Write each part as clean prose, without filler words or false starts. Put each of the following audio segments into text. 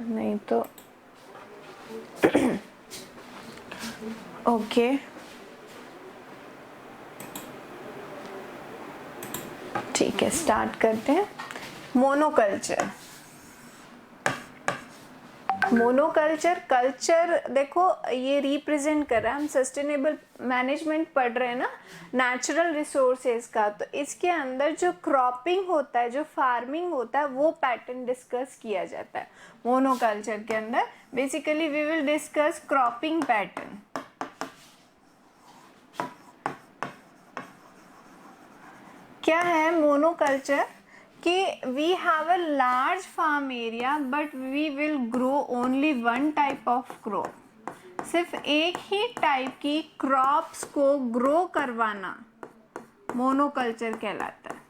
नहीं तो ओके ठीक है, स्टार्ट करते हैं। मोनोकल्चर। मोनोकल्चर कल्चर देखो ये रिप्रेजेंट कर रहा है, हम सस्टेनेबल मैनेजमेंट पढ़ रहे हैं ना नेचुरल रिसोर्सेज का, तो इसके अंदर जो क्रॉपिंग होता है, जो फार्मिंग होता है, वो पैटर्न डिस्कस किया जाता है मोनोकल्चर के अंदर। Basically we will discuss cropping pattern. क्या है मोनोकल्चर कि we have a large farm area but we will grow only one type of crop. सिर्फ एक ही टाइप की क्रॉप्स को ग्रो करवाना मोनोकल्चर कहलाता है।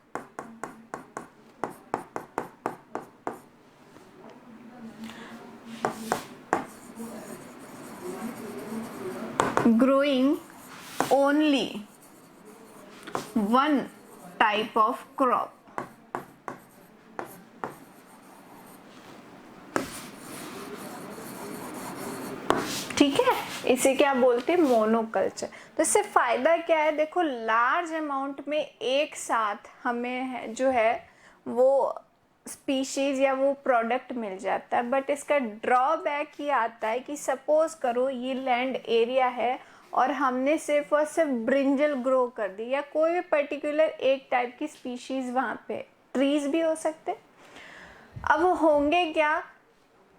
Growing only one type of crop. ठीक है, इसे क्या बोलते हैं मोनोकल्चर। तो इससे फायदा क्या है, देखो लार्ज अमाउंट में एक साथ हमें जो है वो स्पीशीज या वो प्रोडक्ट मिल जाता है। बट इसका ड्रॉबैक ये आता है कि सपोज करो ये लैंड एरिया है और हमने सिर्फ और सिर्फ ब्रिंजल ग्रो कर दी, या कोई भी पर्टिकुलर एक टाइप की स्पीशीज, वहां पे ट्रीज भी हो सकते। अब होंगे क्या,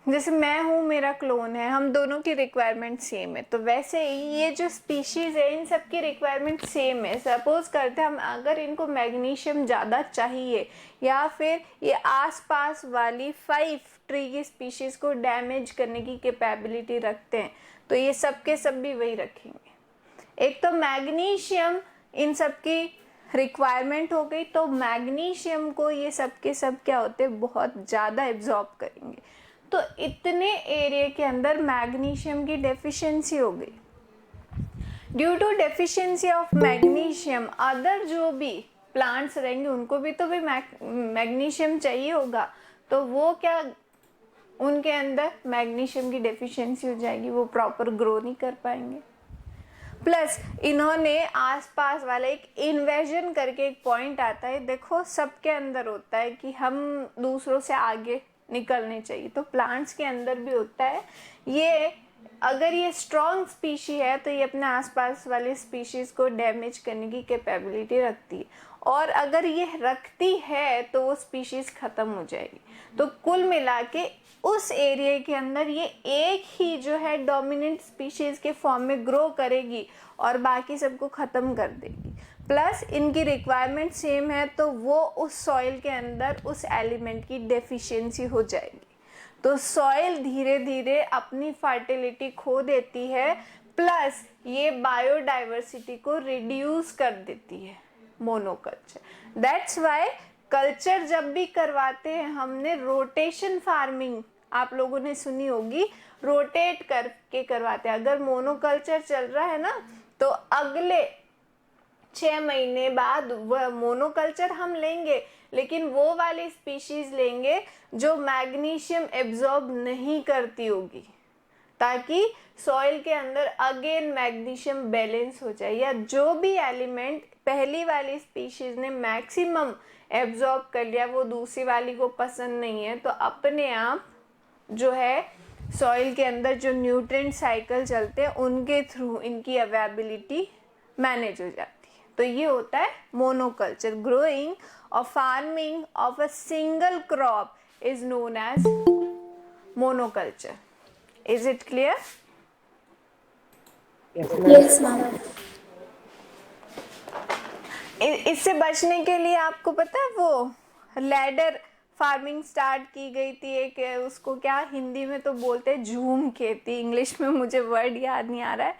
जैसे मैं हूँ, मेरा क्लोन है, हम दोनों की रिक्वायरमेंट सेम है, तो वैसे ही ये जो स्पीशीज है इन सब की रिक्वायरमेंट सेम है। सपोज करते हैं हम अगर इनको मैग्नीशियम ज़्यादा चाहिए या फिर ये आसपास वाली 5 ट्री की स्पीशीज को डैमेज करने की कैपेबिलिटी रखते हैं, तो ये सब के सब भी वही रखेंगे। एक तो मैग्नीशियम इन सब की रिक्वायरमेंट हो गई, तो मैग्नीशियम को ये सब के सब क्या होते हैं, बहुत ज़्यादा एब्जॉर्ब करेंगे। तो इतने एरिया के अंदर मैग्नीशियम की डेफिशिएंसी हो गई। Due to deficiency of magnesium other जो भी प्लांट्स रहेंगे उनको भी तो मैग्नीशियम चाहिए होगा, तो वो क्या उनके अंदर मैग्नीशियम की डेफिशिएंसी हो जाएगी, वो प्रॉपर ग्रो नहीं कर पाएंगे। प्लस इन्होंने आसपास वाला एक इन्वेजन करके एक पॉइंट आता है, देखो सबके अंदर होता है कि हम दूसरों से आगे निकलने चाहिए, तो प्लांट्स के अंदर भी होता है ये। अगर ये स्ट्रॉन्ग स्पीशी है तो ये अपने आसपास वाले स्पीशीज को डैमेज करने की कैपेबिलिटी रखती है, और अगर ये रखती है तो वो स्पीशीज खत्म हो जाएगी। तो कुल मिला के उस एरिया के अंदर ये एक ही जो है डोमिनेंट स्पीशीज के फॉर्म में ग्रो करेगी और बाकी सबको खत्म कर देगी। प्लस इनकी रिक्वायरमेंट सेम है, तो वो उस सॉइल के अंदर उस एलिमेंट की डेफिशिएंसी हो जाएगी, तो सॉइल धीरे धीरे अपनी फर्टिलिटी खो देती है। प्लस ये बायोडाइवर्सिटी को रिड्यूस कर देती है मोनोकल्चर। दैट्स वाई कल्चर जब भी करवाते हैं हमने रोटेशन फार्मिंग, आप लोगों ने सुनी होगी, रोटेट करके करवाते हैं। अगर मोनोकल्चर चल रहा है ना, तो अगले 6 महीने बाद वह मोनोकल्चर हम लेंगे, लेकिन वो वाली स्पीशीज लेंगे जो मैग्नीशियम एब्जॉर्ब नहीं करती होगी, ताकि सॉइल के अंदर अगेन मैग्नीशियम बैलेंस हो जाए। या जो भी एलिमेंट पहली वाली स्पीशीज ने मैक्सिमम एब्जॉर्ब कर लिया, वो दूसरी वाली को पसंद नहीं है, तो अपने आप जो है सॉइल के अंदर जो न्यूट्रिएंट साइकिल चलते हैं उनके थ्रू इनकी अवेलेबिलिटी मैनेज हो जाती है। तो ये होता है मोनोकल्चर। ग्रोइंग और farming of a single crop is known as monoculture. Is it clear? Yes ma'am. इससे बचने के लिए आपको पता है वो लैडर फार्मिंग स्टार्ट की गई थी एक, उसको क्या हिंदी में तो बोलते हैं झूम खेती, इंग्लिश में मुझे वर्ड याद नहीं आ रहा है।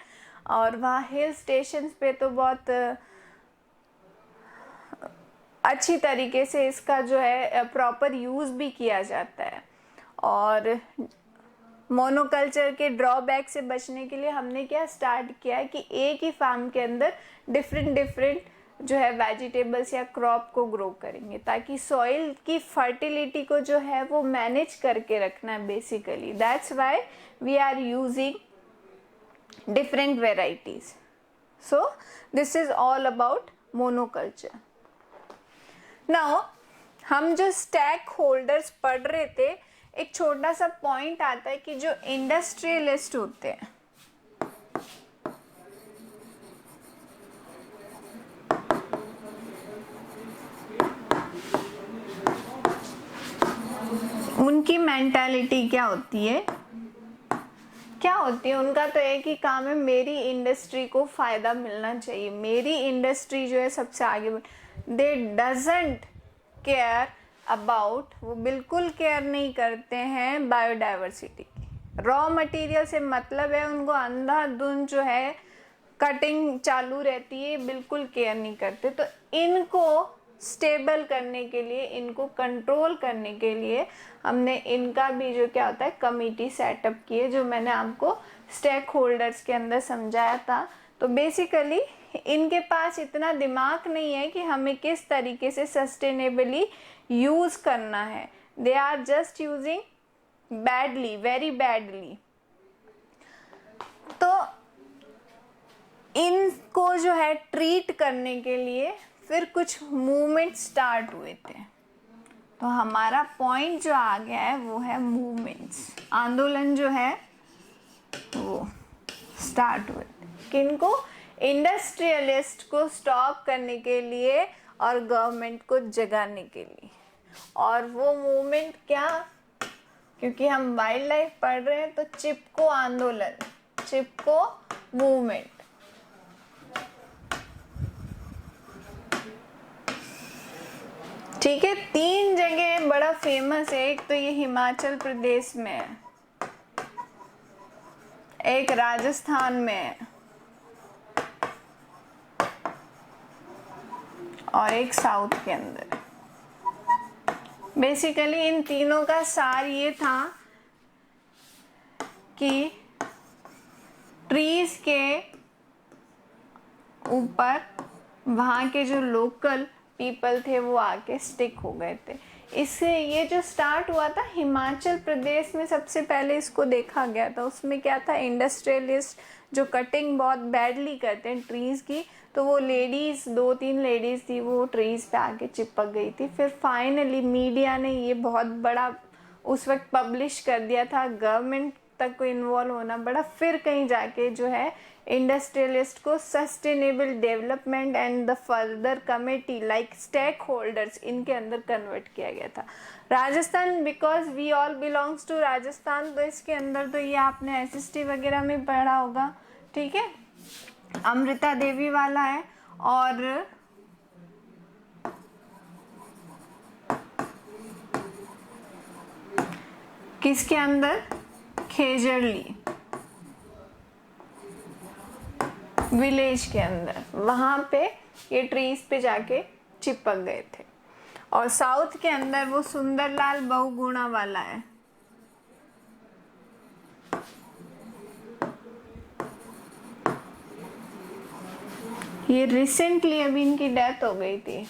और वहाँ हिल स्टेशन पे तो बहुत अच्छी तरीके से इसका जो है प्रॉपर यूज़ भी किया जाता है। और मोनोकल्चर के ड्रॉबैक से बचने के लिए हमने क्या स्टार्ट किया है कि एक ही फार्म के अंदर डिफरेंट जो है वेजिटेबल्स या क्रॉप को ग्रो करेंगे, ताकि सॉइल की फर्टिलिटी को जो है वो मैनेज करके रखना है basically. That's why we are using different varieties. So this is all about monoculture. Now हम जो स्टैक होल्डर्स पढ़ रहे थे, एक छोटा सा पॉइंट आता है कि जो इंडस्ट्रियलिस्ट होते हैं उनकी मेंटालिटी क्या होती है, उनका तो एक ही काम है, मेरी इंडस्ट्री को फायदा मिलना चाहिए, मेरी इंडस्ट्री जो है सबसे आगे दे डजंट केयर अबाउट, वो बिल्कुल केयर नहीं करते हैं बायोडाइवर्सिटी की। रॉ मटेरियल से मतलब है उनको, अंधाधुंध जो है कटिंग चालू रहती है, बिल्कुल केयर नहीं करते। तो इनको स्टेबल करने के लिए, इनको कंट्रोल करने के लिए हमने इनका भी जो क्या होता है कमिटी सेटअप की है, जो मैंने आपको स्टेक होल्डर्स के अंदर समझाया था। तो बेसिकली इनके पास इतना दिमाग नहीं है कि हमें किस तरीके से सस्टेनेबली यूज करना है। They are just using badly, very badly. तो इनको जो है ट्रीट करने के लिए फिर कुछ मूवमेंट स्टार्ट हुए थे। तो हमारा पॉइंट जो आ गया है वो है मूवमेंट्स, आंदोलन जो है वो स्टार्ट हुए थे। किनको? इंडस्ट्रियलिस्ट को स्टॉप करने के लिए और गवर्नमेंट को जगाने के लिए। और वो मूवमेंट क्या, क्योंकि हम वाइल्ड लाइफ पढ़ रहे हैं, तो चिपको आंदोलन, चिपको मूवमेंट। ठीक है, 3 जगह बड़ा फेमस है। एक तो ये हिमाचल प्रदेश में है, एक राजस्थान में है, और एक साउथ के अंदर। बेसिकली इन तीनों का सार ये था कि ट्रीज के ऊपर वहाँ के जो लोकल पीपल थे वो आके स्टिक हो गए थे। इससे ये जो स्टार्ट हुआ था हिमाचल प्रदेश में, सबसे पहले इसको देखा गया था। उसमें क्या था, इंडस्ट्रियलिस्ट जो कटिंग बहुत बैडली करते हैं ट्रीज की, तो वो लेडीज, 2-3 लेडीज थी, वो ट्रीज पे आके चिपक गई थी। फिर फाइनली मीडिया ने ये बहुत बड़ा उस वक्त पब्लिश कर दिया था, गवर्नमेंट तक को इन्वॉल्व होना पड़ा। फिर कहीं जाके जो है इंडस्ट्रियलिस्ट को sustainable development and the further committee like stakeholders, इनके अंदर कन्वर्ट किया गया था। Rajasthan, because we all belongs to Rajasthan, तो इसके अंदर तो ये आपने एसएसटी वगैरह में पढ़ा होगा। ठीक है, अमृता देवी वाला है, और किसके अंदर, खेजड़ली विलेज के अंदर, वहां पे ये ट्रीज पे जाके चिपक गए थे। और साउथ के अंदर वो सुंदरलाल बहुगुणा वाला है, ये रिसेंटली अभी इनकी डेथ हो गई थी,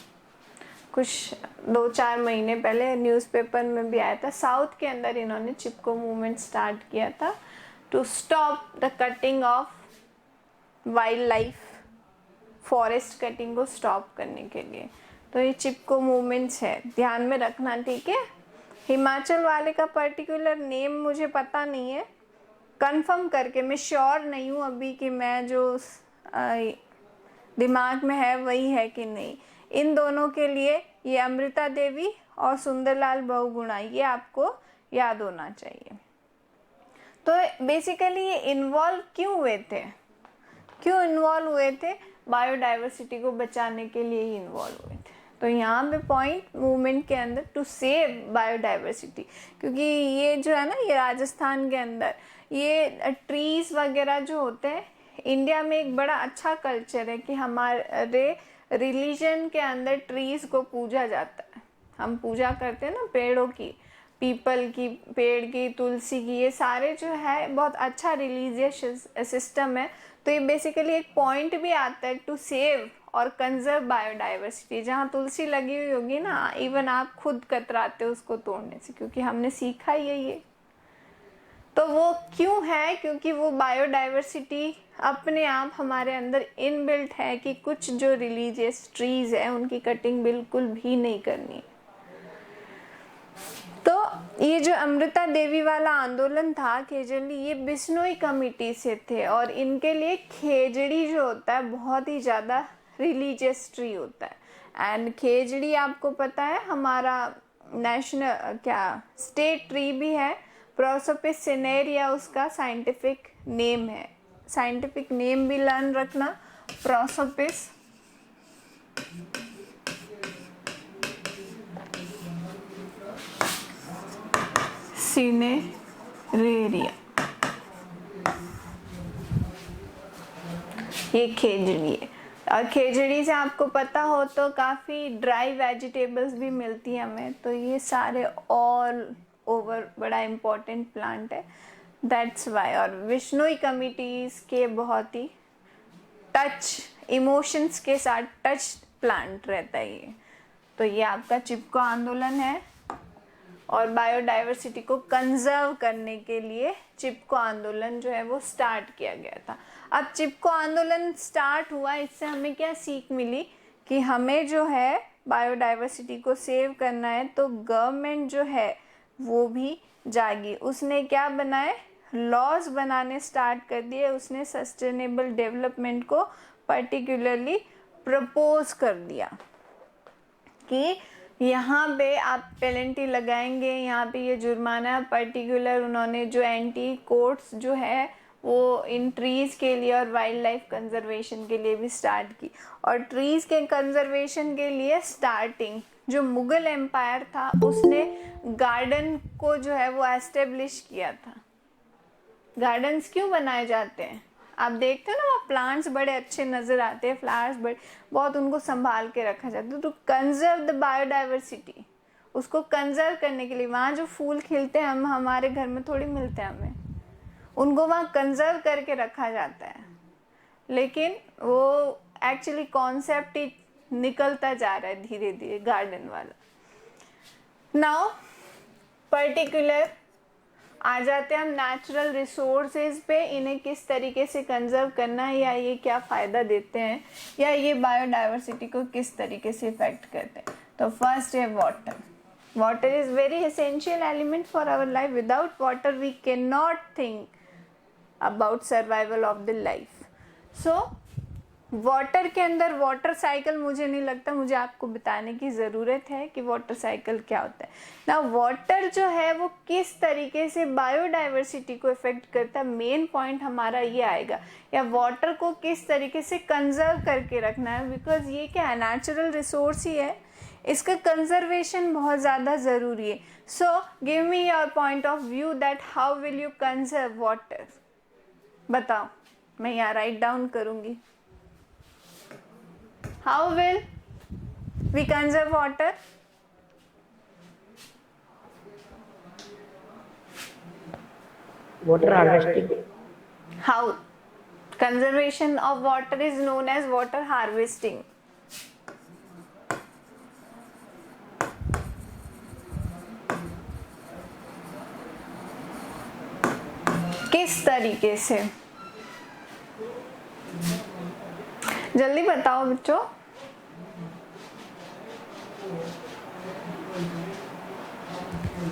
कुछ 2-4 महीने पहले न्यूज़पेपर में भी आया था। साउथ के अंदर इन्होंने चिपको मूवमेंट स्टार्ट किया था to stop the cutting of wildlife, forest cutting को स्टॉप करने के लिए। तो ये चिपको मूवमेंट्स है, ध्यान में रखना। ठीक है, हिमाचल वाले का पर्टिकुलर नेम मुझे पता नहीं है, कंफर्म करके, मैं श्योर नहीं हूँ अभी कि मैं जो दिमाग में है वही है कि नहीं। इन दोनों के लिए ये अमृता देवी और सुंदरलाल बहुगुणा, ये आपको याद होना चाहिए। तो बेसिकली ये इन्वॉल्व क्यों हुए थे, बायोडाइवर्सिटी को बचाने के लिए ही इन्वॉल्व हुए थे। तो यहाँ पे पॉइंट मूवमेंट के अंदर टू सेव बायोडाइवर्सिटी, क्योंकि ये जो है ना, ये राजस्थान के अंदर ये ट्रीज वगैरह जो होते हैं, इंडिया में एक बड़ा अच्छा कल्चर है कि हमारे रिलीजन के अंदर ट्रीज को पूजा जाता है। हम पूजा करते हैं ना पेड़ों की, पीपल की, पेड़ की, तुलसी की, ये सारे जो है बहुत अच्छा रिलीजियस सिस्टम है। तो ये बेसिकली एक पॉइंट भी आता है टू सेव और कंजर्व बायोडाइवर्सिटी। जहाँ तुलसी लगी हुई होगी ना, इवन आप खुद कतराते हो उसको तोड़ने से, क्योंकि हमने सीखा ही है ये। तो वो क्यों है? क्योंकि वो बायोडाइवर्सिटी अपने आप हमारे अंदर इनबिल्ट है कि कुछ जो रिलीजियस ट्रीज है उनकी कटिंग बिल्कुल भी नहीं करनी। तो ये जो अमृता देवी वाला आंदोलन था खेजड़ी, ये बिश्नोई कमेटी से थे, और इनके लिए खेजड़ी जो होता है बहुत ही ज़्यादा रिलीजियस ट्री होता है। एंड खेजड़ी आपको पता है हमारा नेशनल स्टेट ट्री भी है। प्रोसोपिस सिनेरिया उसका साइंटिफिक नेम है। साइंटिफिक नेम भी लर्न रखना, प्रोसोपिस सिनेरेरिया, ये खेजड़ी है। और खेजड़ी से आपको पता हो तो काफ़ी ड्राई वेजिटेबल्स भी मिलती हैं हमें। तो ये सारे ऑल ओवर बड़ा इम्पोर्टेंट प्लांट है, दैट्स वाई। और विश्नोई कमिटीज़ के बहुत ही टच इमोशंस के साथ टच प्लांट रहता है ये। तो ये आपका चिपको आंदोलन है, और बायोडाइवर्सिटी को कंजर्व करने के लिए चिपको आंदोलन जो है वो स्टार्ट किया गया था। अब चिपको आंदोलन स्टार्ट हुआ, इससे हमें क्या सीख मिली कि हमें जो है बायोडाइवर्सिटी को सेव करना है, तो गवर्नमेंट जो है वो भी जागी। उसने क्या बनाए, लॉज बनाने स्टार्ट कर दिए। उसने सस्टेनेबल डेवलपमेंट को पर्टिकुलरली प्रपोज कर दिया कि यहाँ पे आप पेनल्टी लगाएंगे, यहाँ पे ये जुर्माना। पर्टिकुलर उन्होंने जो एंटी कोर्ट्स जो है वो इन ट्रीज़ के लिए और वाइल्ड लाइफ कंजर्वेशन के लिए भी स्टार्ट की। और ट्रीज़ के कंजर्वेशन के लिए स्टार्टिंग जो मुगल एम्पायर था उसने गार्डन को जो है वो एस्टेब्लिश किया था। गार्डन्स क्यों बनाए जाते हैं? आप देखते हो ना, वहाँ प्लांट्स बड़े अच्छे नज़र आते हैं, फ्लावर्स बड़े, बहुत उनको संभाल के रखा जाता है। तो कंजर्व द बायोडाइवर्सिटी, उसको कंजर्व करने के लिए वहाँ जो फूल खिलते हैं हम हमारे घर में थोड़ी मिलते हैं हमें, उनको वहाँ कंजर्व करके रखा जाता है। लेकिन वो एक्चुअली कॉन्सेप्ट ही निकलता जा रहा है धीरे धीरे गार्डन वाला। नाउ पर्टिकुलर आ जाते हैं हम नेचुरल रिसोर्सेज पे, इन्हें किस तरीके से कंजर्व करना है, या ये क्या फ़ायदा देते हैं, या ये बायोडाइवर्सिटी को किस तरीके से इफेक्ट करते हैं। तो फर्स्ट है water. Water is very essential element for our life. Without water we can not think about survival of the life. So water के अंदर वाटर साइकिल, मुझे नहीं लगता मुझे आपको बताने की ज़रूरत है कि वाटर साइकिल क्या होता है ना। वाटर जो है वो किस तरीके से बायोडाइवर्सिटी को इफेक्ट करता है, मेन पॉइंट हमारा ये आएगा। या वाटर को किस तरीके से कंजर्व करके रखना है, बिकॉज ये क्या है, नेचुरल रिसोर्स ही है, इसका कंजर्वेशन बहुत ज़्यादा ज़रूरी है। So give me your point of view that how will you conserve water. बताओ, मैं यहाँ राइट डाउन करूँगी। How will we conserve water? Water harvesting. How? Conservation of water is known as water harvesting. किस तरीके से? जल्दी बताओ बच्चों।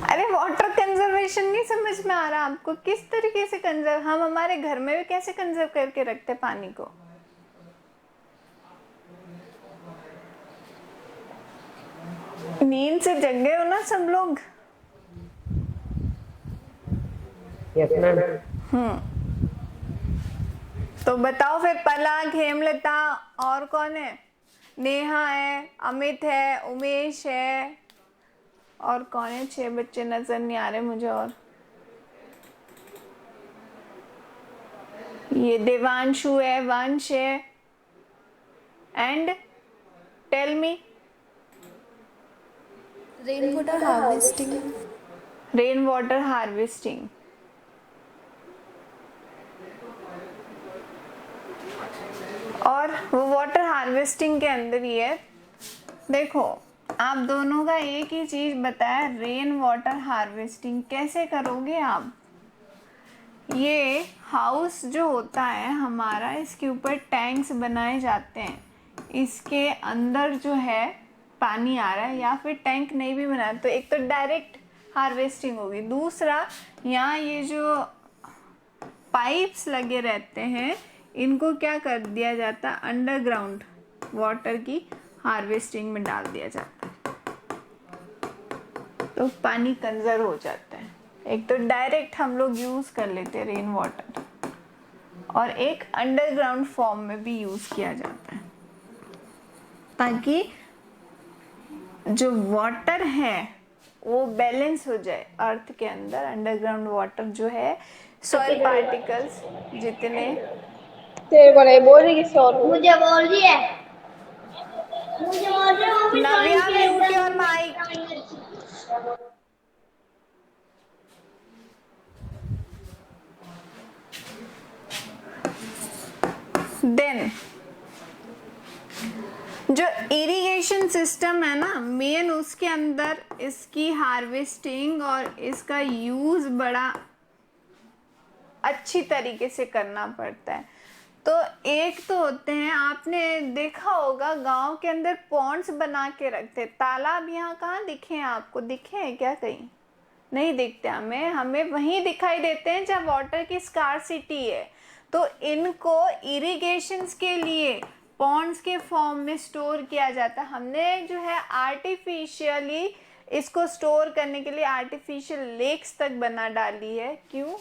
अरे वाटर कंजर्वेशन नहीं समझ में आ रहा आपको? किस तरीके से कंजर्व, हम हमारे घर में भी कैसे कंजर्व करके रखते पानी को? नींद से जग गए हो ना सब लोग? Yes, ma'am. तो बताओ फिर, पलक, हेमलता, और कौन है? नेहा है, अमित है, उमेश है, और कौन है? 6 बच्चे नजर नहीं आ रहे मुझे। और ये देवांशु है, वंश है, and tell me. Rain water harvesting. Rain water harvesting. और वो वाटर हार्वेस्टिंग के अंदर ही है। देखो आप दोनों का एक ही चीज बताया, रेन वाटर हार्वेस्टिंग कैसे करोगे आप। ये हाउस जो होता है हमारा, इसके ऊपर टैंक्स बनाए जाते हैं, इसके अंदर जो है पानी आ रहा है, या फिर टैंक नहीं भी बनाया तो एक तो डायरेक्ट हार्वेस्टिंग होगी, दूसरा यहाँ ये जो पाइप्स लगे रहते हैं इनको क्या कर दिया जाता है, अंडरग्राउंड वाटर की हार्वेस्टिंग में डाल दिया जाता है, तो पानी कंजर्व हो जाता है। एक तो डायरेक्ट हम लोग यूज कर लेते हैं रेन वाटर, और एक अंडरग्राउंड फॉर्म में भी यूज किया जाता है, ताकि जो वाटर है वो बैलेंस हो जाए अर्थ के अंदर। अंडरग्राउंड वाटर जो है, सॉइल पार्टिकल्स जितने, तेरे को नहीं बोल रही किसी और को। मुझे बोल रही है, मुझे बोल रही है मम्मी नव्या ड्राइंग म्यूट एकदम योर माइक। देन जो इरिगेशन सिस्टम है ना मेन, उसके अंदर इसकी हार्वेस्टिंग और इसका यूज बड़ा अच्छी तरीके से करना पड़ता है। तो एक तो होते हैं, आपने देखा होगा गांव के अंदर पॉन्ड्स बना के रखते, तालाब यहाँ कहाँ दिखे हैं आपको, दिखे हैं क्या कहीं? नहीं दिखते हमें, हमें वहीं दिखाई देते हैं जहाँ वाटर की स्कार्सिटी है। तो इनको इरिगेशंस के लिए पॉन्ड्स के फॉर्म में स्टोर किया जाता है। हमने जो है आर्टिफिशियली इसको स्टोर करने के लिए आर्टिफिशियल लेक्स तक बना डाली है। क्यों?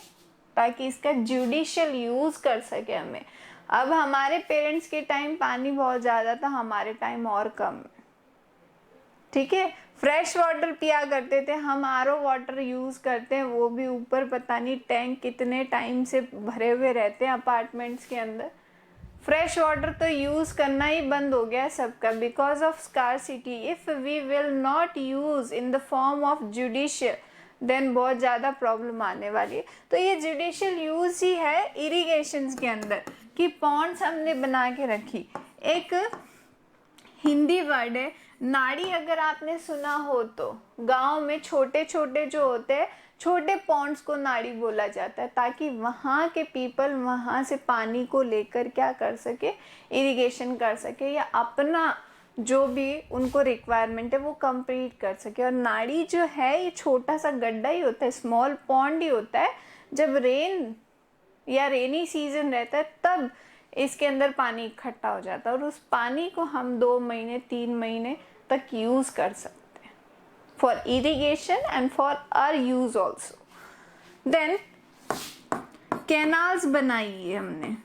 ताकि इसका जुडिशियल यूज कर सके हमें। अब हमारे पेरेंट्स के टाइम पानी बहुत ज़्यादा था, हमारे टाइम और कम, ठीक है। फ्रेश वाटर पिया करते थे हम, आरओ वाटर यूज करते हैं, वो भी ऊपर पता नहीं टैंक कितने टाइम से भरे हुए रहते हैं अपार्टमेंट्स के अंदर। फ्रेश वाटर तो यूज करना ही बंद हो गया है सबका, because of scarcity. If we will not use in the form of judicial, then बहुत ज़्यादा प्रॉब्लम आने वाली है। तो ये जुडिशियल यूज ही है इरिगेशंस के अंदर, कि पॉन्ड्स हमने बना के रखी। एक हिंदी वर्ड है नाड़ी, अगर आपने सुना हो तो गांव में छोटे छोटे जो होते हैं छोटे पॉन्ड्स को नाड़ी बोला जाता है, ताकि वहाँ के पीपल वहाँ से पानी को लेकर क्या कर सके, इरिगेशन कर सके, या अपना जो भी उनको रिक्वायरमेंट है वो कंप्लीट कर सके। और नाड़ी जो है ये छोटा सा गड्ढा ही होता है, स्मॉल पॉन्ड ही होता है। जब रेन या रेनी सीजन रहता है तब इसके अंदर पानी इकट्ठा हो जाता है, और उस पानी को हम 2 महीने 3 महीने तक यूज कर सकते हैं for irrigation and for our use also. Then canals बनाई है हमने।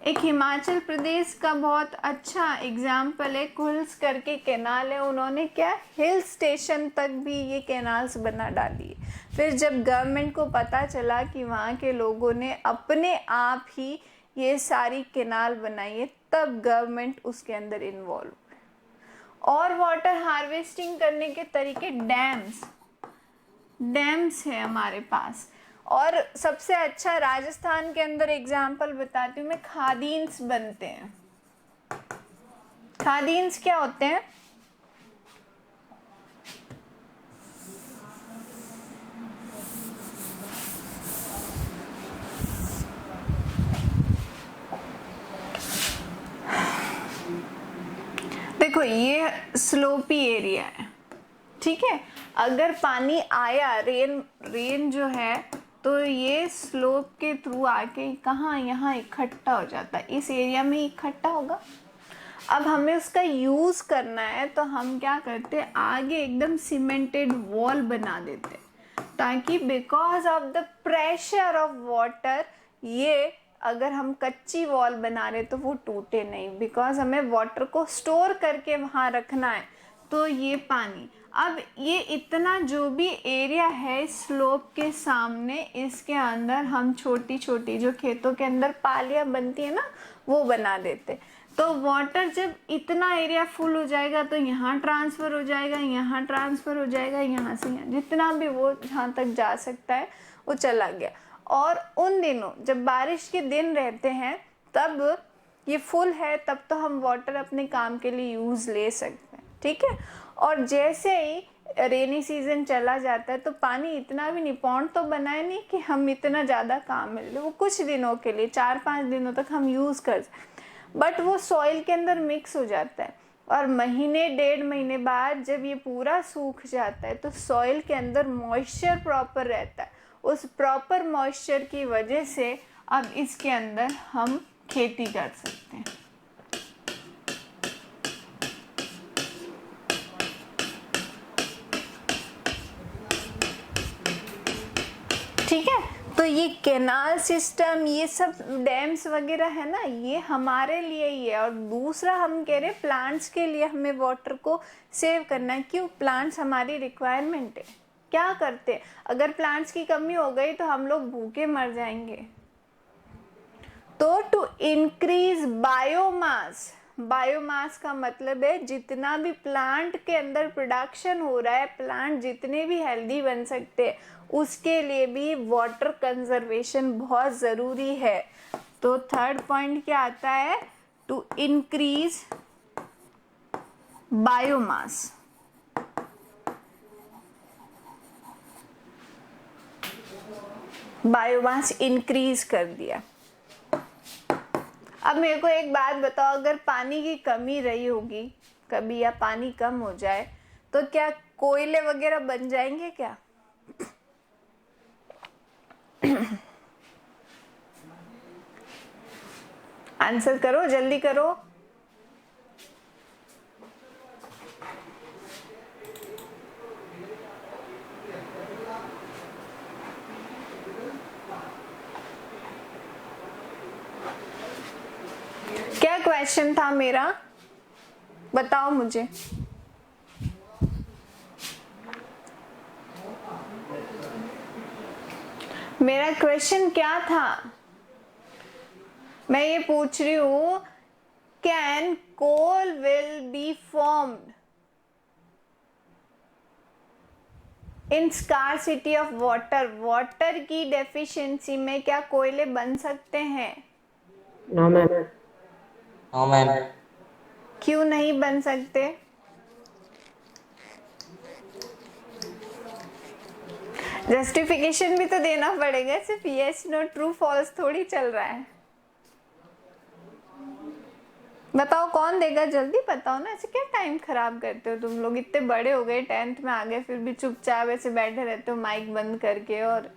एक हिमाचल प्रदेश का बहुत अच्छा एग्जाम्पल है, कुल्स करके कैनाल है, उन्होंने क्या हिल स्टेशन तक भी ये कैनाल्स बना डाली है। फिर जब गवर्नमेंट को पता चला कि वहाँ के लोगों ने अपने आप ही ये सारी कैनाल बनाई है, तब गवर्नमेंट उसके अंदर इन्वॉल्व हुई। और वाटर हार्वेस्टिंग करने के तरीके, डैम्स है हमारे पास। और सबसे अच्छा राजस्थान के अंदर एग्जाम्पल बताती हूँ मैं, खादीन्स बनते हैं। खादीन्स क्या होते हैं? देखो ये स्लोपी एरिया है, ठीक है। अगर पानी आया, रेन जो है, तो ये स्लोप के थ्रू आके कहाँ, यहाँ इकट्ठा हो जाता है, इस एरिया में इकट्ठा होगा। अब हमें उसका यूज करना है तो हम क्या करते हैं, आगे एकदम सीमेंटेड वॉल बना देते हैं, ताकि because of the pressure of water, ये अगर हम कच्ची वॉल बना रहे तो वो टूटे नहीं, बिकॉज हमें वाटर को स्टोर करके वहाँ रखना है। तो ये पानी, अब ये इतना जो भी एरिया है स्लोप के सामने, इसके अंदर हम छोटी छोटी जो खेतों के अंदर पालियाँ बनती है ना, वो बना देते। तो वाटर जब इतना एरिया फुल हो जाएगा तो यहाँ ट्रांसफ़र हो जाएगा, यहाँ ट्रांसफ़र हो जाएगा, यहाँ से यहाँ, जितना भी वो जहाँ तक जा सकता है वो चला गया। और उन दिनों जब बारिश के दिन रहते हैं तब ये फुल है तब तो हम वाटर अपने काम के लिए यूज़ ले सकते हैं, ठीक है। और जैसे ही रेनी सीजन चला जाता है तो पानी इतना भी नहीं, पॉन्ड तो बनाए नहीं कि हम इतना ज़्यादा काम मिल रहे, वो कुछ दिनों के लिए 4-5 दिनों तक हम यूज़ कर सकते, बट वो सॉइल के अंदर मिक्स हो जाता है और महीने 1.5 महीने बाद जब ये पूरा सूख जाता है तो सॉइल के अंदर मॉइस्चर प्रॉपर रहता है। उस प्रॉपर मॉइस्चर की वजह से अब इसके अंदर हम खेती कर सकते हैं। ठीक है, तो ये कैनाल सिस्टम, ये सब डैम्स वगैरह है ना, ये हमारे लिए ही है। और दूसरा हम कह रहे प्लांट्स के लिए हमें वाटर को सेव करना है। क्यों? प्लांट्स हमारी रिक्वायरमेंट है। क्या करते हैं, अगर प्लांट्स की कमी हो गई तो हम लोग भूखे मर जाएंगे। तो टू इंक्रीज बायोमास, बायोमास का मतलब है जितना भी प्लांट के अंदर प्रोडक्शन हो रहा है, प्लांट जितने भी हेल्दी बन सकते हैं, उसके लिए भी वाटर कंजर्वेशन बहुत ज़रूरी है। तो थर्ड पॉइंट क्या आता है? To increase biomass. Biomass increase कर दिया। अब मेरे को एक बात बताओ, अगर पानी की कमी रही होगी कभी या पानी कम हो जाए तो क्या कोयले वगैरह बन जाएंगे क्या? आंसर करो, जल्दी करो। क्या क्वेश्चन था मेरा, बताओ मुझे। मेरा क्वेश्चन क्या था? मैं ये पूछ रही हूं, can coal will be formed in scarcity of water? Water की डेफिशिएंसी में क्या कोयले बन सकते हैं? No ma'am. No ma'am. क्यों नहीं बन सकते? जस्टिफिकेशन भी तो देना पड़ेगा, सिर्फ यस नो ट्रू फॉल्स थोड़ी चल रहा है। बताओ कौन देगा, जल्दी बताओ ना, ऐसे क्या टाइम खराब करते हो तुम लोग? इतने बड़े हो गए, 10th में आ गए, फिर भी चुपचाप ऐसे बैठे रहते हो माइक बंद करके। और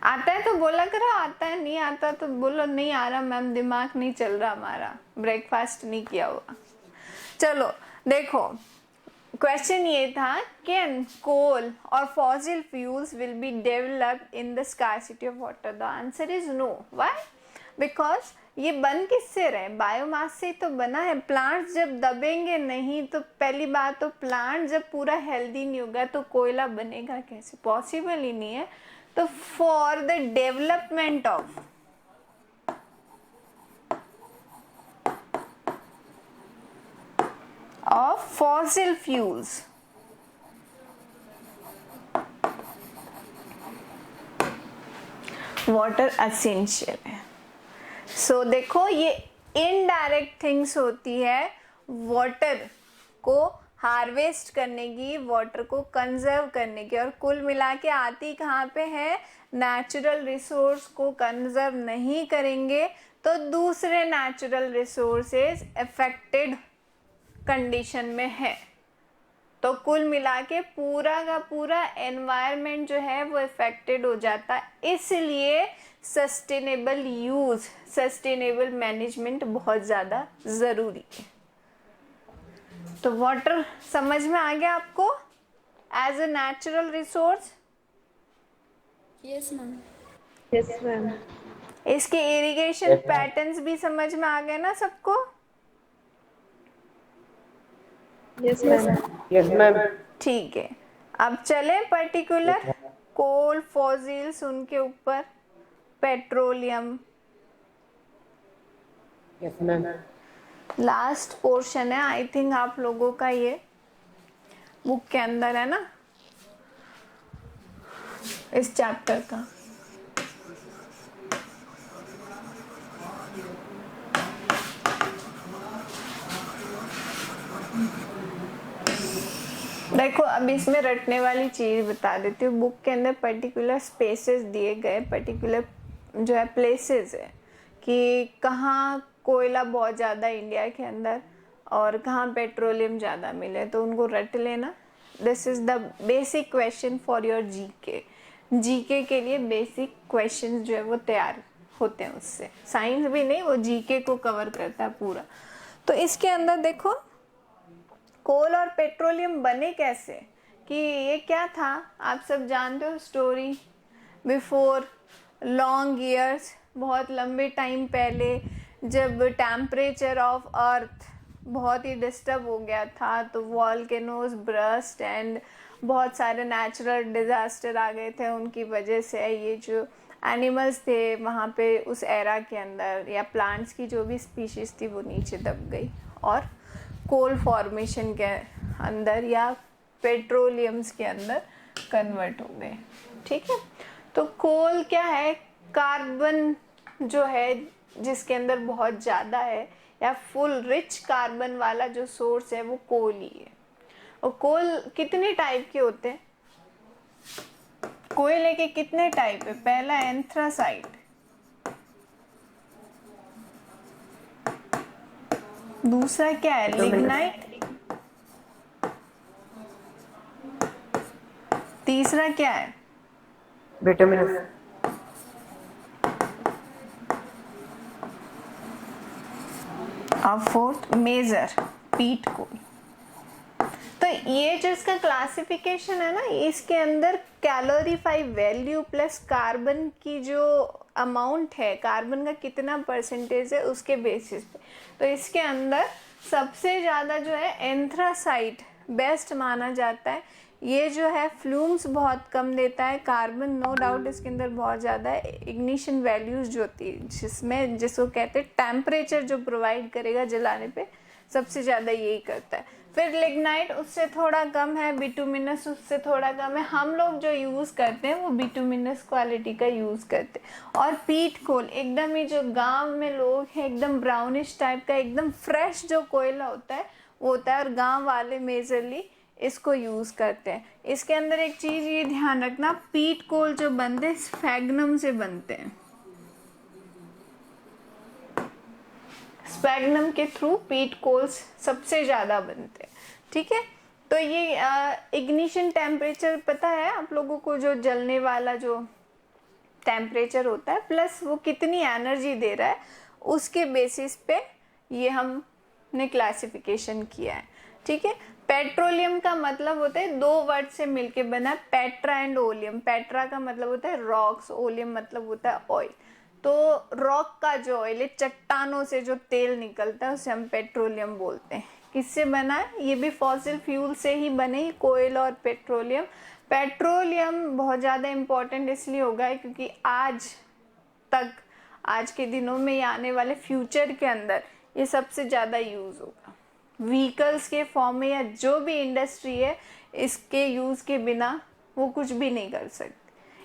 आता है तो बोला करो, आता है, नहीं आता तो बोलो नहीं आ रहा मैम, दिमाग नहीं चल रहा हमारा, ब्रेकफास्ट नहीं किया हुआ। चलो देखो, क्वेश्चन ये था, कैन कोल और fossil fuels will be developed in the scarcity of water? The answer is no. Why? Because ये बन किससे रहे? बायोमास से तो बना है। प्लांट्स जब दबेंगे नहीं तो पहली बात तो प्लांट जब पूरा हेल्दी नहीं होगा तो कोयला बनेगा कैसे? पॉसिबल ही नहीं है। तो for the development of fossil fuels, water essential है। सो देखो, ये इनडायरेक्ट थिंग्स होती है वाटर को हार्वेस्ट करने की, वाटर को कंजर्व करने की, और कुल मिला के आती कहाँ पे है? नेचुरल रिसोर्स को कंजर्व नहीं करेंगे तो दूसरे नेचुरल रिसोर्सेज अफेक्टेड कंडीशन में है। तो कुल मिला के पूरा का पूरा एनवायरनमेंट जो है वो अफेक्टेड हो जाता है। इसलिए सस्टेनेबल यूज, सस्टेनेबल मैनेजमेंट बहुत ज़्यादा ज़रूरी है। तो वाटर समझ में आ गया आपको as a natural resource? Yes ma'am. Yes ma'am. इसके इरिगेशन पैटर्न्स भी समझ में आ गए ना सबको? Yes ma'am. Yes ma'am. ठीक है, अब चले पर्टिकुलर कोल, फॉसिल्स, उनके ऊपर, petroleum. Yes ma'am. Last portion है आई थिंक आप लोगों का, ये बुक के अंदर है ना, इस चैप्टर का। देखो अब इसमें रटने वाली चीज बता देती हूँ। बुक के अंदर पर्टिकुलर स्पेसेस दिए गए, पर्टिकुलर जो है प्लेसेस है कि कहाँ कोयला बहुत ज़्यादा इंडिया के अंदर और कहाँ पेट्रोलियम ज़्यादा मिले, तो उनको रट लेना। This is the basic question for your GK. GK के लिए बेसिक क्वेश्चन जो है वो तैयार होते हैं उससे। साइंस भी नहीं, वो जीके को कवर करता है पूरा। तो इसके अंदर देखो कोल और पेट्रोलियम बने कैसे, कि ये क्या था आप सब जानते हो स्टोरी। बिफोर लॉन्ग ईयर्स, बहुत लंबे टाइम पहले, जब टेम्परेचर ऑफ अर्थ बहुत ही डिस्टर्ब हो गया था, तो वॉल्केनोज ब्रस्ट एंड बहुत सारे नेचुरल डिजास्टर आ गए थे। उनकी वजह से ये जो एनिमल्स थे वहाँ पे उस एरा के अंदर, या प्लांट्स की जो भी स्पीशीज थी, वो नीचे दब गई और कोल फॉर्मेशन के अंदर या पेट्रोलियम्स के अंदर कन्वर्ट हो गए। ठीक है, तो कोल क्या है, कार्बन जो है जिसके अंदर बहुत ज़्यादा है, या फुल रिच कार्बन वाला जो सोर्स है वो कोल ही है। और कोल कितने टाइप के होते हैं, कोयले के कितने टाइप है? पहला एंथ्रासाइट, दूसरा क्या है लिग्नाइट, तीसरा क्या है बिटुमिनस, और फोर्थ मेजर पीट कोल। तो ये जो इसका क्लासिफिकेशन है ना, इसके अंदर कैलोरीफाई वैल्यू प्लस कार्बन की जो अमाउंट है, कार्बन का कितना परसेंटेज है उसके बेसिस पे। तो इसके अंदर सबसे ज़्यादा जो है एंथ्रासाइट बेस्ट माना जाता है। ये जो है फ्लूम्स बहुत कम देता है, कार्बन नो डाउट इसके अंदर बहुत ज़्यादा है। इग्निशन वैल्यूज जो होती है जिसको कहते हैं टेम्परेचर जो प्रोवाइड करेगा जलाने पे, सबसे ज़्यादा यही करता है। फिर लिग्नाइट उससे थोड़ा कम है, बिटुमिनस उससे थोड़ा कम है। हम लोग जो यूज़ करते हैं वो बिटुमिनस क्वालिटी का यूज़ करते हैं। और पीट कोल एकदम ही जो गांव में लोग हैं, एकदम ब्राउनिश टाइप का एकदम फ्रेश जो कोयला होता है वो होता है, और गांव वाले मेजरली इसको यूज़ करते हैं। इसके अंदर एक चीज़ ये ध्यान रखना, पीट कोल जो बनते हैं स्फैग्नम से बनते हैं। स्फैग्नम के थ्रू पीट कोल्स सबसे ज़्यादा बनते हैं। ठीक है, तो ये इग्निशन टेम्परेचर पता है आप लोगों को, जो जलने वाला जो टेम्परेचर होता है प्लस वो कितनी एनर्जी दे रहा है, उसके बेसिस पे ये हमने क्लासिफिकेशन किया है। ठीक है, पेट्रोलियम का मतलब होता है, दो वर्ड से मिलके बना, पेट्रा एंड ओलियम। पेट्रा का मतलब होता है रॉक्स, ओलियम मतलब होता है ऑयल। तो रॉक का जो ऑयल है, चट्टानों से जो तेल निकलता है उसे हम पेट्रोलियम बोलते हैं। किससे बना है? ये भी फॉसिल फ्यूल से ही बने, कोयला और पेट्रोलियम। पेट्रोलियम बहुत ज़्यादा इम्पोर्टेंट इसलिए होगा है क्योंकि आज के दिनों में या आने वाले फ्यूचर के अंदर ये सबसे ज़्यादा यूज़ होगा व्हीकल्स के फॉर्म में, या जो भी इंडस्ट्री है इसके यूज़ के बिना वो कुछ भी नहीं कर सकते।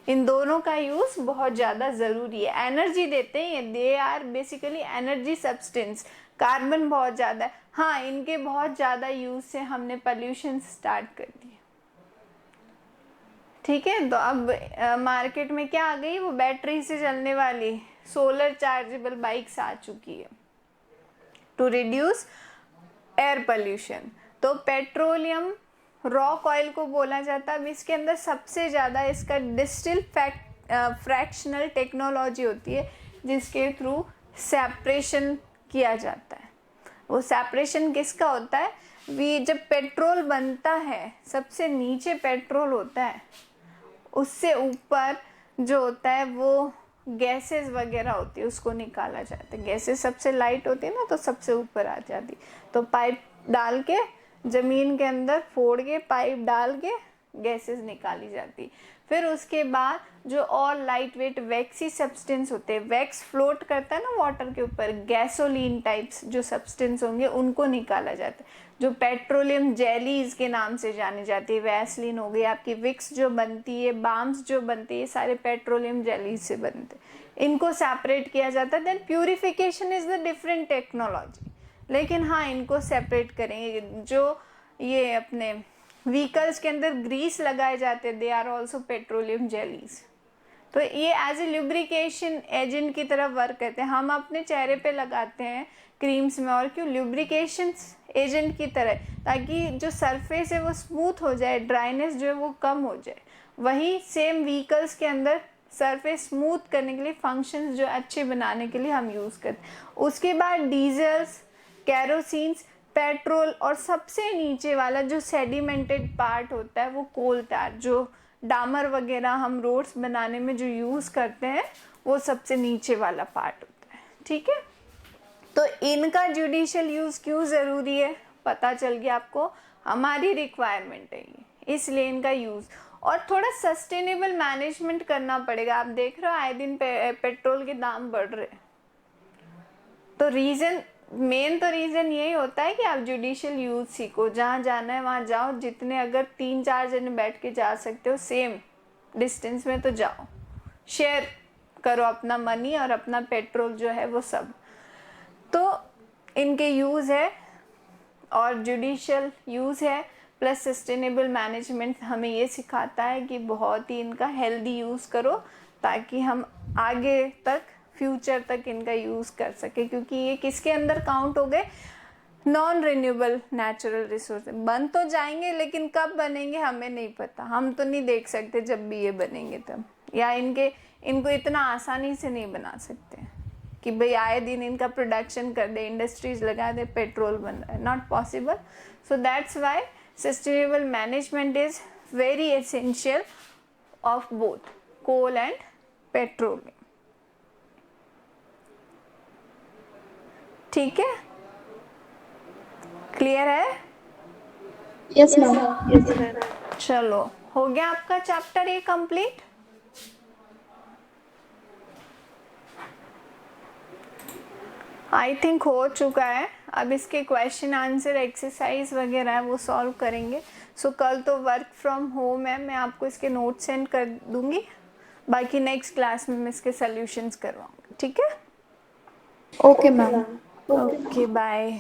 इन दोनों का यूज़ बहुत ज़्यादा ज़रूरी है। एनर्जी देते हैं, they are basically energy substance. Carbon बहुत ज़्यादा है, हाँ, इनके बहुत ज़्यादा यूज़ से हमने पोल्यूशन स्टार्ट कर दिया। ठीक है, तो अब मार्केट में क्या आ गई, वो बैटरी से चलने वाली सोलर चार्जेबल बाइक्स आ चुकी है टू रिड्यूस एयर पोल्यूशन। तो पेट्रोलियम रॉक ऑयल को बोला जाता है। अब इसके अंदर सबसे ज़्यादा इसका डिस्टिल फ्रैक्शनल टेक्नोलॉजी होती है जिसके थ्रू सेपरेशन किया जाता है। वो सेपरेशन किसका होता है? जब पेट्रोल बनता है, सबसे नीचे पेट्रोल होता है, उससे ऊपर जो होता है वो गैसेस वगैरह होती है, उसको निकाला जाता है। गैसेस सबसे लाइट होती है ना, तो सबसे ऊपर आ जाती। तो पाइप डाल के ज़मीन के अंदर फोड़ के पाइप डाल के गैसेस निकाली जाती। फिर उसके बाद जो और लाइट वेट वैक्सी सब्सटेंस होते हैं, वैक्स फ्लोट करता है ना वाटर के ऊपर, गैसोलीन टाइप्स जो सब्सटेंस होंगे उनको निकाला जाता है, जो पेट्रोलियम जेलीज के नाम से जानी जाती है। वैसलीन हो गई आपकी, विक्स जो बनती है, बाम्स जो बनती है, सारे पेट्रोलियम जेलीज से बनते हैं। इनको सेपरेट किया जाता है। Then purification is the different technology, लेकिन हाँ, इनको सेपरेट करेंगे। जो ये अपने व्हीकल्स के अंदर ग्रीस लगाए जाते हैं, they are also petroleum jellies. तो ये एज ए ल्यूब्रिकेशन एजेंट की तरह वर्क करते हैं। हम अपने चेहरे पे लगाते हैं क्रीम्स में, और क्यों, ल्यूब्रिकेशन एजेंट की तरह, ताकि जो सरफेस है वो स्मूथ हो जाए, ड्राइनेस जो है वो कम हो जाए। वही सेम व्हीकल्स के अंदर सरफेस स्मूथ करने के लिए, फंक्शंस जो अच्छे बनाने के लिए हम यूज़ करते हैं। उसके बाद डीजल्स, कैरोसिन्स, पेट्रोल, और सबसे नीचे वाला जो सेडिमेंटेड पार्ट होता है वो कोल टार, जो डामर वगैरह हम रोड्स बनाने में जो यूज़ करते हैं, वो सबसे नीचे वाला पार्ट होता है। ठीक है, तो इनका जुडिशियल यूज़ क्यों ज़रूरी है, पता चल गया आपको, हमारी रिक्वायरमेंट है ये, इसलिए इनका यूज़। और थोड़ा सस्टेनेबल मैनेजमेंट करना पड़ेगा। आप देख रहे हो आए दिन पेट्रोल के दाम बढ़ रहे हैं, तो मेन रीज़न यही होता है कि आप जुडिशियल यूज़ सीखो, जहाँ जाना है वहाँ जाओ, जितने अगर 3-4 जने बैठ के जा सकते हो सेम डिस्टेंस में तो जाओ, शेयर करो अपना मनी और अपना पेट्रोल जो है वो सब। तो इनके यूज़ है और जुडिशियल यूज़ है, प्लस सस्टेनेबल मैनेजमेंट हमें ये सिखाता है कि बहुत ही इनका हेल्दी यूज़ करो, ताकि हम आगे तक फ्यूचर तक इनका यूज़ कर सके, क्योंकि ये किसके अंदर काउंट हो गए, नॉन रिन्यूएबल नेचुरल रिसोर्स। बन तो जाएंगे लेकिन कब बनेंगे हमें नहीं पता, हम तो नहीं देख सकते जब भी ये बनेंगे तब, या इनको इतना आसानी से नहीं बना सकते कि भाई आए दिन इनका प्रोडक्शन कर दे, इंडस्ट्रीज लगा दे, पेट्रोल बन रहा है, not possible. So that's why sustainable management is very essential of both coal and petroleum. ठीक है, क्लियर है? Yes ma'am. चलो, हो गया आपका चैप्टर ये कंप्लीट। आई थिंक हो चुका है। अब इसके क्वेश्चन आंसर एक्सरसाइज वगैरह है वो सॉल्व करेंगे। सो कल तो वर्क फ्रॉम होम है, मैं आपको इसके नोट सेंड कर दूंगी, बाकी नेक्स्ट क्लास में मैं इसके सॉल्यूशंस करवाऊंगी। ठीक है, ओके मैम। Okay bye.